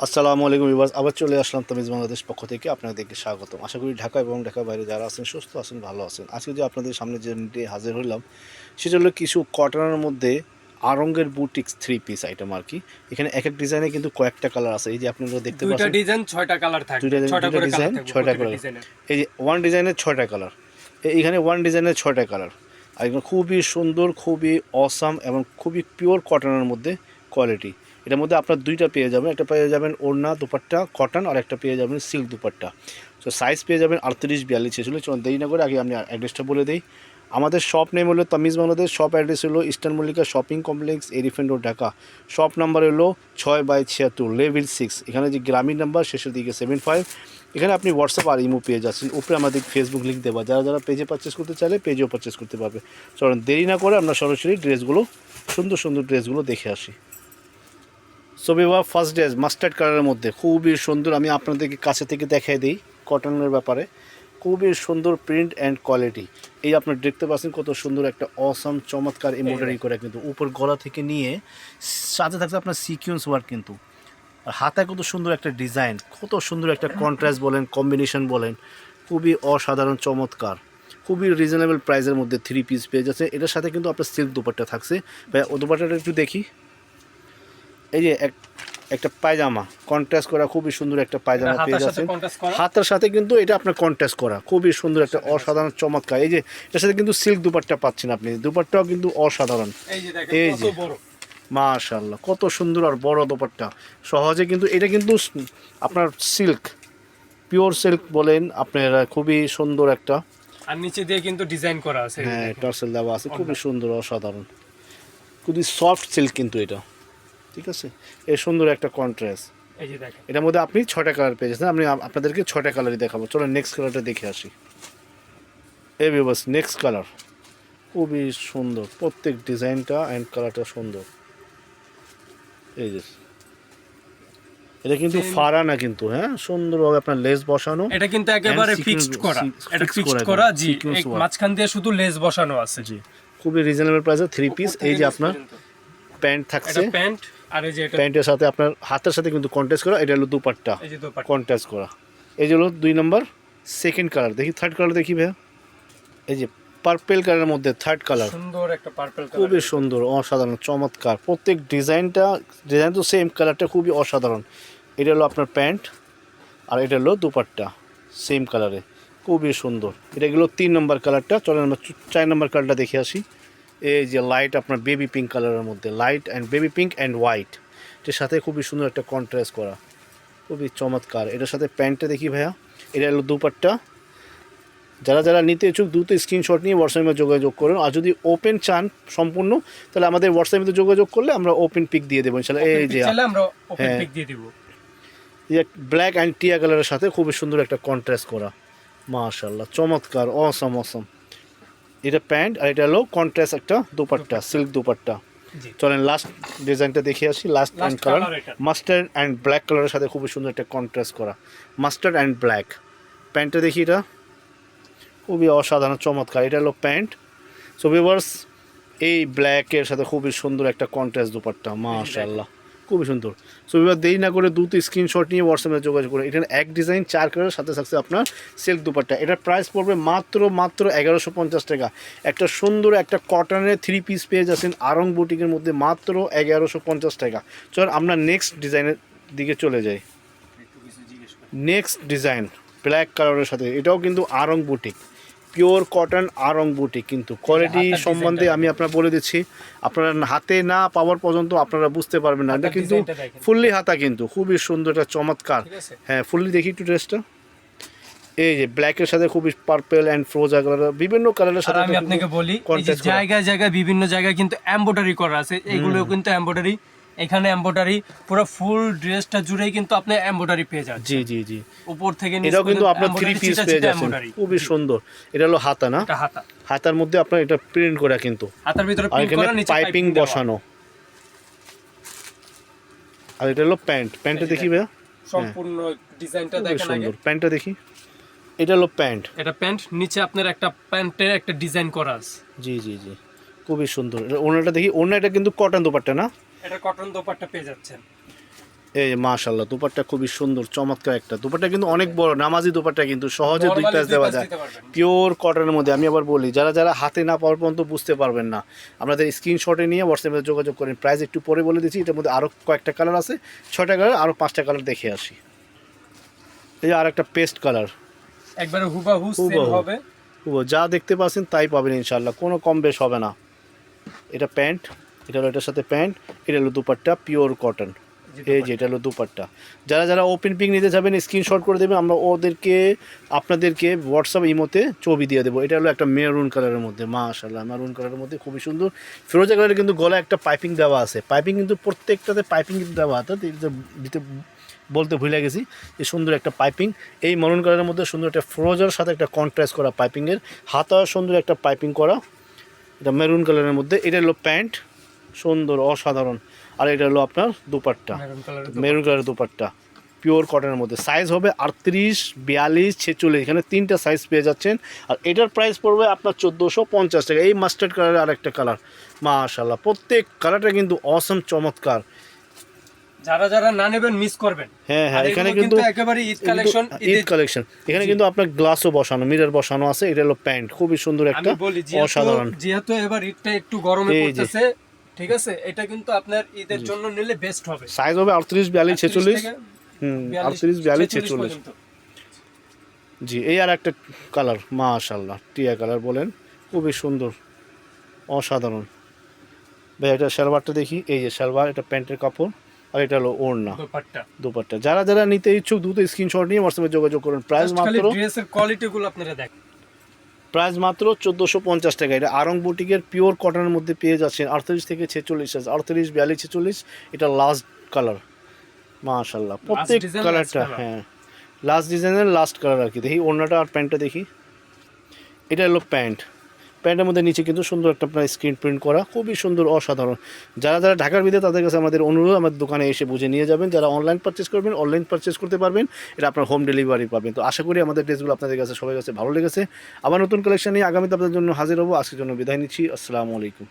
আসসালামু আলাইকুম ভিউয়ার্স, আবার চলে আসলাম তামিজ বাংলাদেশ পক্ষ থেকে আপনাদেরকে স্বাগতম। আশা করি ঢাকা এবং ঢাকার বাইরে যারা আছেন সুস্থ আছেন, ভালো আছেন। আজকে যে আপনাদের সামনে যে নিয়ে হাজির হলাম সেটা হলো কিছু কটনের মধ্যে আরঙ্গের বুটিক্স থ্রি পিস আইটেম আর কি। এখানে এক এক ডিজাইনে কিন্তু কয়েকটা কালার আছে, এই যে আপনারা দেখতে দুইটা পাচ্ছেন ডিজাইন 6টা কালার থাকবে, দুইটা 6টা করে কালার ডিজাইন থাকবে 6টা প্রতিটা কালার। ডিজাইনের। এই যে ওয়ান ডিজাইনের 6টা কালার, এইখানে ওয়ান ডিজাইনের 6টা কালার। আর এগুলো খুবই সুন্দর, খুবই অসাম এবং খুবই পিওর কটনের মধ্যে কোয়ালিটি। এটার মধ্যে আপনার দুইটা পেয়ে যাবেন, একটা পেয়ে যাবেন ওড়না দুপাট্টা কটন, আর একটা পেয়ে যাবেন সিল্ক দুপাট্টা। তো সাইজ পেয়ে যাবেন 38-42 চলুন দেরি না করে আগে আমি অ্যাড্রেসটা বলে দিই। আমাদের শপ নেম হলো তামিজ বাংলাদেশ, শপ অ্যাড্রেস হলো eastern Mallika shopping complex, elephant road, Dhaka. Shop number হলো 6/76 লেভেল 6। এখানে যে গ্রামীণ নাম্বার শেষের দিকে 75। এখানে আপনি হোয়াটসঅ্যাপ আর ইমো পেয়ে যাচ্ছেন, উপরে আমাদের ফেসবুক লিঙ্ক দেওয়া, যারা যারা পেজে পারচেস করতে চাইলে পেজেও পারচেস করতে পারবে। চলুন দেরি না করে আমরা সরাসরি ড্রেসগুলো, সুন্দর সুন্দর ড্রেসগুলো দেখে আসি। সবিবা ফার্স্ট ড্রেস মাস্টার্ড কালারের মধ্যে খুবই সুন্দর, আমি আপনাদেরকে কাছে থেকে দেখাই দিই কটনের ব্যাপারে। খুবই সুন্দর প্রিন্ট অ্যান্ড কোয়ালিটি। এই আপনার দেখতে পাচ্ছেন কত সুন্দর একটা অসাম চমৎকার এমব্রয়ডারি করে, কিন্তু উপর গলা থেকে নিয়ে সাথে থাকতে আপনার সিকুয়েন্স ওয়ার্ক, কিন্তু আর হাতায় কত সুন্দর একটা ডিজাইন, কত সুন্দর একটা কন্ট্রাস্ট বলেন, কম্বিনেশন বলেন, খুবই অসাধারণ চমৎকার। খুবই রিজনেবল প্রাইসের মধ্যে থ্রি পিস পেয়ে যাচ্ছে। এটার সাথে কিন্তু আপনার সিল্ক দুপাট্টা থাকছে। ভাই ও দুপাট্টাটা একটু দেখি। এই যে একটা পায়জামা কন্ট্রাস্ট করা, খুবই সুন্দর একটা পায়জামা পেয়ে যাচ্ছেন। হাতের সাথে কিন্তু এটা আপনার কন্ট্রাস্ট করা, খুবই সুন্দর একটা অসাধারণ চমৎকার। এই যে এটার সাথে কিন্তু সিল্ক দুপাট্টা পাচ্ছেন আপনি, দুপাট্টাও কিন্তু অসাধারণ। এই যে মাশাআল্লাহ কত সুন্দর আর বড় দুপাট্টা, সহজে কিন্তু এটা কিন্তু আপনার সিল্ক, পিওর সিল্ক বলেন আপনারা, খুবই সুন্দর একটা। আর নিচে দিয়ে কিন্তু ডিজাইন করা আছে, হ্যাঁ টার্সেল দেওয়া আছে, খুবই সুন্দর অসাধারণ, খুবই সফট সিল্ক কিন্তু এটা, ঠিক আছে। এর সুন্দর একটা কন্ট্রাস্ট। এই যে দেখেন এটার মধ্যে আপনি 6টা কালার পেয়ে যাচ্ছেন, আমি আপনাদেরকে 6টা কালারই দেখাবো। চলো নেক্সট কালারটা দেখে আসি। এই বাস নেক্সট কালার খুবই সুন্দর, প্রত্যেক ডিজাইনটা অ্যান্ড কালারটা সুন্দর। এই যে এটা কিন্তু ফাড়া না কিন্তু, হ্যাঁ সুন্দরভাবে আপনার লেস বসানো, এটা কিন্তু একেবারে ফিক্সড করা, এটা ফিক্সড করা জি, এই মাঝখান দিয়ে শুধু লেস বসানো আছে জি। খুবই রিজনেবল প্রাইসে থ্রি পিস। এই যে আপনার প্যান্ট থাকছে, এটা প্যান্ট, আর এই যে এটা প্যান্টের সাথে আপনার হাতের সাথে কিন্তু কন্ট্রাস্ট করা, এটা হলো দুপাট্টা এই যে দোপাট্টা কন্ট্রাস্ট করা। এই যে হলো 2 নম্বর। সেকেন্ড কালার দেখি, থার্ড কালার দেখি ভাইয়া। এই যে পার্পেল কালারের মধ্যে থার্ড কালার, সুন্দর একটা পার্পল কালার, খুবই সুন্দর অসাধারণ চমৎকার। প্রত্যেক ডিজাইন তো সেম, কালারটা খুবই অসাধারণ। এটা হলো আপনার প্যান্ট, আর এটা হলো দুপাট্টা সেম কালারে, খুবই সুন্দর। এটাগুলো 3 নম্বর কালারটা। চলেন আমরা 4 নম্বর কালারটা দেখে আসি। এই যে লাইট আপনার বেবি পিঙ্ক কালারের মধ্যে, light and baby pink and white, এটার সাথে খুবই সুন্দর একটা কন্ট্রাস্ট করা, খুবই চমৎকার। এটার সাথে প্যান্টটা দেখি ভাইয়া। এটা হলো দুপাট্টা। যারা যারা নিতে ইচ্ছুক দ্রুত স্ক্রিনশট নিয়ে হোয়াটসঅ্যাপে যোগাযোগ করুন, আর যদি ওপেন চান সম্পূর্ণ, তাহলে আমাদের হোয়াটসঅ্যাপে যোগাযোগ করলে আমরা ওপেন পিক দিয়ে দেবো ইনশাআল্লাহ। এই যে আমরা ওপেন পিক দিয়ে দিব। ব্ল্যাক অ্যান্ড টিয়া কালারের সাথে খুবই সুন্দর একটা কন্ট্রাস্ট করা, মাশাআল্লাহ চমৎকার অসম অসম। এটা প্যান্ট, আর এটা হলো কন্ট্রাস্ট একটা দুপাট্টা, সিল্ক দুপাট্টা। চলেন লাস্ট ডিজাইনটা দেখে আসি। Last and colour mustard and black কালারের সাথে খুবই সুন্দর একটা কন্ট্রাস্ট করা, মাস্টার্ড অ্যান্ড ব্ল্যাক। প্যান্টটা দেখি, এটা খুবই অসাধারণ চমৎকার। এটা হলো প্যান্ট। সো ভিউয়ার্স, এই ব্ল্যাকের সাথে খুবই সুন্দর একটা কন্ট্রাস্ট দুপাট্টা, মাশাআল্লাহ খুবই সুন্দর। সো এবার দেরি না করে দ্রুত স্ক্রিনশট নিয়ে হোয়াটসঅ্যাপে যোগাযোগ করে। এখানে এক ডিজাইন 4 কালারের সাথে থাকছে আপনার সিল্ক দুপাট্টা। এটার প্রাইস পড়বে মাত্র 1150 টাকা। একটা সুন্দর একটা কটনের থ্রি পিস পেয়ে যাচ্ছেন আরং বুটিকের মধ্যে মাত্র 1150 টাকা। চল আমরা নেক্সট ডিজাইনের দিকে চলে যাই। নেক্সট ডিজাইন ব্ল্যাক কালারের সাথে, এটাও কিন্তু Aarong boutique, pure cotton Aarong boutique. কিন্তু কোয়ালিটি সম্বন্ধে আমি আপনার বলে দিচ্ছি, আপনারা হাতে না পাওয়ার পর্যন্ত আপনারা বুঝতে পারবেন না। এটা কিন্তু ফুললি হাতা, কিন্তু খুবই সুন্দর একটা চমৎকার। হ্যাঁ ফুললি দেখি একটু ড্রেসটা। এই যে ব্ল্যাকের সাথে খুবই পার্পল অ্যান্ড ফ্রোজা কালার, বিভিন্ন কালারের সাথে আমি আপনাকে বলি, এই যে জায়গায় জায়গায় বিভিন্ন জায়গায় কিন্তু এমব্রয়ডারি করা আছে, এইগুলো কিন্তু এমব্রয়ডারি, এখানে এমব্রয়ডারি পুরো ফুল ড্রেসটা জুড়েই কিন্তু আপনি এমব্রয়ডারি পেয়ে যাচ্ছেন। জি জি জি, উপর থেকে নিচে এটাও কিন্তু আপনার থ্রি পিস পেয়ে যাচ্ছেন, খুবই সুন্দর। এটা হলো হাতা না, হাতা, হাতার মধ্যে আপনার এটা প্রিন্ট করা, কিন্তু হাতার ভিতরে প্রিন্ট করা, নিচে পাইপিং বসানো। আর এটা হলো প্যান্ট। প্যান্টটা দেখি ভাইয়া, সম্পূর্ণ ডিজাইনটা দেখেন আগে। সুন্দর প্যান্টটা দেখি। এটা হলো প্যান্ট, এটা প্যান্ট, নিচে আপনার একটা প্যান্টের একটা ডিজাইন করা আছে। জি জি জি, খুবই সুন্দর। ওড়নাটা দেখি, ওড়নাটা কিন্তু কটন দোপাট্টা না, এটা কটন দোপাট্টা পেয়ে যাচ্ছেন। এই যে মাশাআল্লাহ, দুপাট্টা খুবই সুন্দর চমৎকার একটা দুপাট্টা, কিন্তু অনেক বড় নামাজি দুপাট্টা, কিন্তু সহজে দুই Normally প্যাচ দেওয়া পাশ যায়, দিতে পারবেন। পিওর কটনের মধ্যে। আমি আবার বলি, যারা যারা হাতে না পাওয়ার পর্যন্ত বুঝতে পারবেন না, আপনাদের স্ক্রিনশটে নিয়ে হোয়াটসঅ্যাপে যোগাযোগ করেন। প্রাইস একটু পরে বলে দিচ্ছি, এটার মধ্যে আরও কয়েকটা কালার আছে, 6টা কালার, আরও 5টা কালার দেখে আসি। এই যে আর একটা পেস্ট কালার, একবারে হুবাহু সেম হুবহু। হবে। যা দেখতে পাচ্ছেন তাই পাবেন ইনশাআল্লাহ, কোনো কম বেশ হবে না। এটা প্যান্ট, এটা হলো এটার সাথে প্যান্ট, এটা হলো দুপাট্টা পিওর কটন। এই যে এটা হলো দুপাট্টা। যারা যারা ওপেন পিক নিতে যাবেন স্ক্রিনশট করে দেবেন, আমরা ওদেরকে আপনাদেরকে হোয়াটসঅ্যাপ ইমোতে ছবি দিয়ে দেবো। এটা হলো একটা মেরুন কালারের মধ্যে, মাশাআল্লাহ মেরুন কালারের মধ্যে খুবই সুন্দর। ফিরোজা কালারে কিন্তু গলায় একটা পাইপিং দেওয়া আছে, পাইপিং কিন্তু প্রত্যেকটাতে পাইপিং কিন্তু দেওয়া আছে, বলতে ভুলে গেছি। এই সুন্দর একটা পাইপিং, এই মেরুন কালারের মধ্যে সুন্দর একটা ফিরোজার সাথে একটা কন্ট্রাস্ট করা পাইপিংয়ের, হাতা সুন্দর একটা পাইপিং করা, এটা মেরুন কালারের মধ্যে। এটা হলো প্যান্ট, সুন্দর অসাধারণ। আর এটা হলো আপনার দুপাট্টা, মেরুন কালারের দুপাট্টা পিওর কটনের মধ্যে। সাইজ হবে 38, 42, 46, এখানে 3টা সাইজ পেয়ে যাচ্ছেন। আর এটার প্রাইস পড়বে আপনার 1450 টাকা। এই মাস্টার্ড কালারের আরেকটা কালার, মাশাআল্লাহ প্রত্যেক কালারটা কিন্তু অসম চমৎকার। যারা যারা না নেবেন মিস করবেন। হ্যাঁ হ্যাঁ, আর এখানে এগুলো কিন্তু একেবারে ঈদ কালেকশন, ঈদ কালেকশন। এখানে কিন্তু আপনার গ্লাসও বসানো, মিরর বসানো আছে। এটা হলো প্যান্ট, খুবই সুন্দর একটা আমি বলি অসাধারণ। যেহেতু এবার ঈদটা একটু গরমে এই যে। পড়তেছে, ঠিক আছে, এটা কিন্তু আপনার ঈদের জন্য নিলে বেস্ট হবে। সাইজ হবে 38, 42, 46, 38 38, 42, 46। পর্যন্ত। জি, এই আর একটা কালার, মাশাআল্লাহ টিয়া কালার বলেন, খুবই সুন্দর অসাধারণ। ভাই এটা সালোয়ারটা দেখি, এই যে সালোয়ার, এটা প্যান্টের কাপড়, আর এটা হলো ওড়না দুপাট্টা। যারা যারা নিতে ইচ্ছুক দ্রুত স্ক্রিনশট নিয়ে হোয়াটসঅ্যাপে যোগাযোগ করুন। প্রাইস মাত্র ড্রেসের কোয়ালিটিগুলো আপনারা দেখেন। প্রাইস মাত্র 1450 টাকা। এটা আরং বুটিকের পিওর কটনের মধ্যে পেয়ে যাচ্ছেন 38 থেকে 46 সাইজ, 38, 42, 46। এটা লাস্ট কালার, মাশাআল্লাহ প্রত্যেক design, কালারটা, last color। হ্যাঁ লাস্ট ডিজাইনের লাস্ট কালার আর কি। দেখি ওড়নাটা আর প্যান্টটা দেখি। এটা হলো প্যান্ট, প্যান্টের মধ্যে নিচে কিন্তু সুন্দর একটা আপনার স্ক্রিন প্রিন্ট করা, খুবই সুন্দর অসাধারণ। যারা যারা ঢাকার ভিতরে তাদের কাছে আমাদের অনুরোধ, আমাদের দোকানে এসে বুঝে নিয়ে যাবেন। যারা অনলাইন পারচেস করবেন, অনলাইন পারচেস করতে পারবেন, এটা আপনার হোম ডেলিভারি পাবেন। তো আশা করি আমাদের ড্রেসগুলো আপনাদের কাছে সবার কাছে ভালো লেগেছে। আবার নতুন কালেকশন নিয়ে আগামীতে আপনাদের জন্য হাজির হবো। আজকের জন্য বিদায় নিচ্ছি, আসসালামু আলাইকুম।